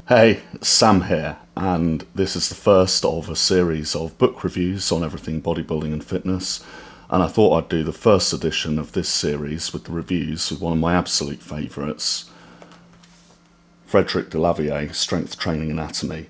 Hey, Sam here, and this is the first of a series of book reviews on everything bodybuilding and fitness. And I thought I'd do the first edition of this series with the reviews with one of my absolute favourites, F Delavier, Strength Training Anatomy.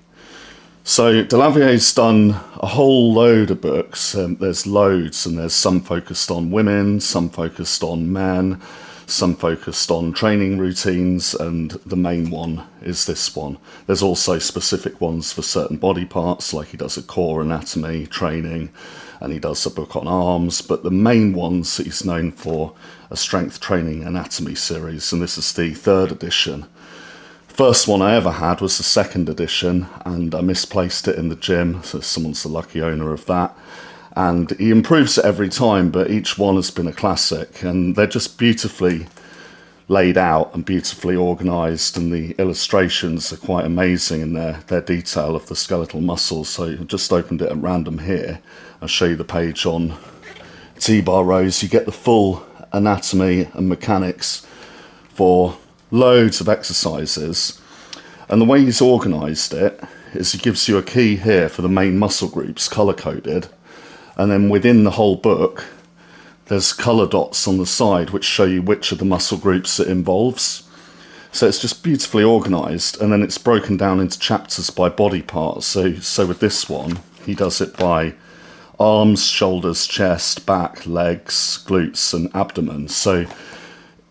So Delavier's done a whole load of books. There's loads, and there's some focused on women, some focused on men, some focused on training routines, and the main one is this one. There's also specific ones for certain body parts, like he does a core anatomy training, and he does a book on arms, but the main ones that he's known for are Strength Training Anatomy series, and this is the third edition. First one I ever had was the second edition, and I misplaced it in the gym, so someone's the lucky owner of that. And he improves it every time, but each one has been a classic, and they're just beautifully laid out and beautifully organised, and the illustrations are quite amazing in their detail of the skeletal muscles. So I've just opened it at random here. I'll show you the page on T-bar rows. You get the full anatomy and mechanics for loads of exercises, and the way he's organised it is he gives you a key here for the main muscle groups colour-coded, and then within the whole book there's colour dots on the side which show you which of the muscle groups it involves. So it's just beautifully organised, and then it's broken down into chapters by body parts. So with this one he does it by arms, shoulders, chest, back, legs, glutes and abdomen. So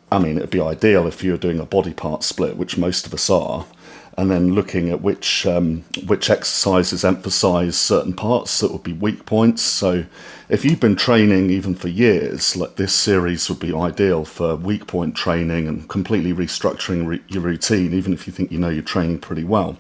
I mean, it'd be ideal if you were doing a body part split, which most of us are, and then looking at which exercises emphasise certain parts that would be weak points. So if you've been training even for years, like this series would be ideal for weak point training and completely restructuring your routine, even if you think you know you're training pretty well.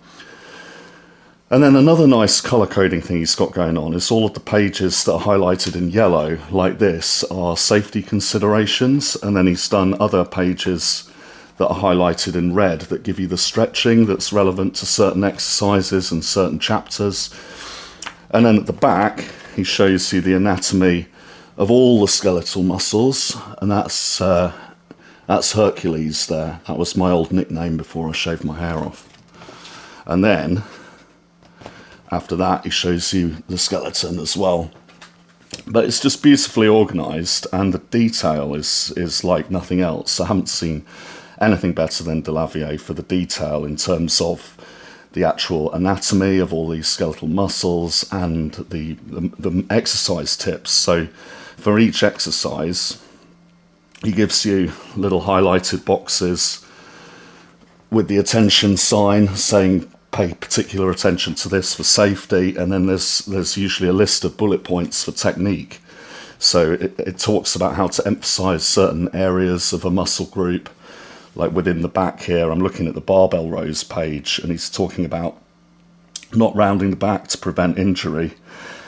And then another nice colour coding thing he's got going on is all of the pages that are highlighted in yellow, like this, are safety considerations, and then he's done other pages that are highlighted in red that give you the stretching that's relevant to certain exercises and certain chapters. And then at the back he shows you the anatomy of all the skeletal muscles, and that's Hercules there. That was my old nickname before I shaved my hair off. And then after that he shows you the skeleton as well. But it's just beautifully organised, and the detail is like nothing else. I haven't seen anything better than Delavier for the detail in terms of the actual anatomy of all these skeletal muscles and the exercise tips. So for each exercise he gives you little highlighted boxes with the attention sign saying pay particular attention to this for safety, and then there's usually a list of bullet points for technique. So it talks about how to emphasize certain areas of a muscle group, like within the back here. I'm looking at the barbell rows page, and he's talking about not rounding the back to prevent injury.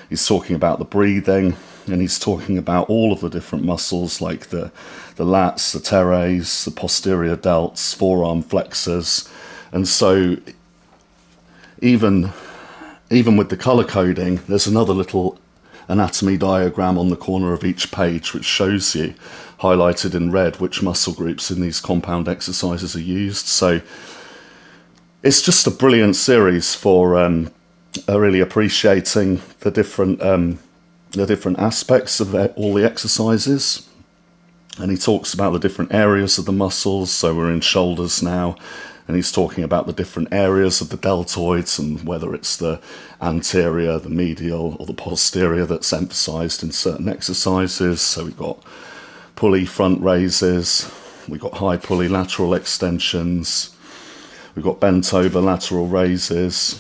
He's talking about the breathing, and he's talking about all of the different muscles like the lats, the teres, the posterior delts, forearm flexors. And so even with the colour coding, there's another little anatomy diagram on the corner of each page which shows you, highlighted in red, which muscle groups in these compound exercises are used. So it's just a brilliant series for really appreciating the different aspects of all the exercises. And he talks about the different areas of the muscles. So we're in shoulders now, and he's talking about the different areas of the deltoids and whether it's the anterior, the medial, or the posterior that's emphasised in certain exercises. So we've got pulley front raises, we've got high pulley lateral extensions, we've got bent over lateral raises.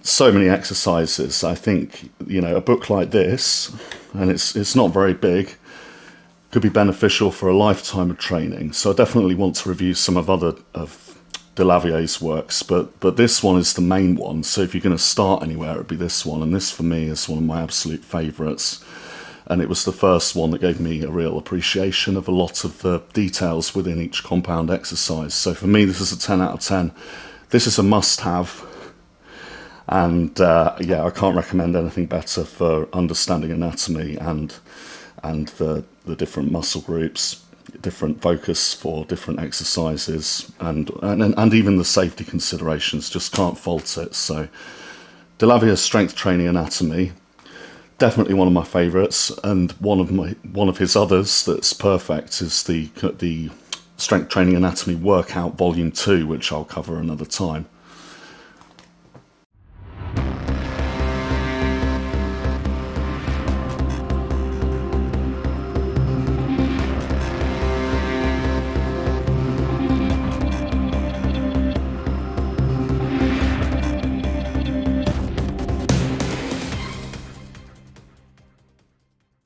So many exercises. I think, you know, a book like this, and it's not very big, could be beneficial for a lifetime of training. So I definitely want to review some of Delavier's works, but this one is the main one. So if you're going to start anywhere, it'd be this one, and this for me is one of my absolute favourites. And it was the first one that gave me a real appreciation of a lot of the details within each compound exercise. So for me, this is a 10 out of 10. This is a must-have. And yeah, I can't recommend anything better for understanding anatomy and the different muscle groups. different focus for different exercises, and even the safety considerations. Just can't fault it. So Delavier's Strength Training Anatomy, definitely one of my favourites, and one of his others that's perfect is the Strength Training Anatomy Workout Volume 2, which I'll cover another time.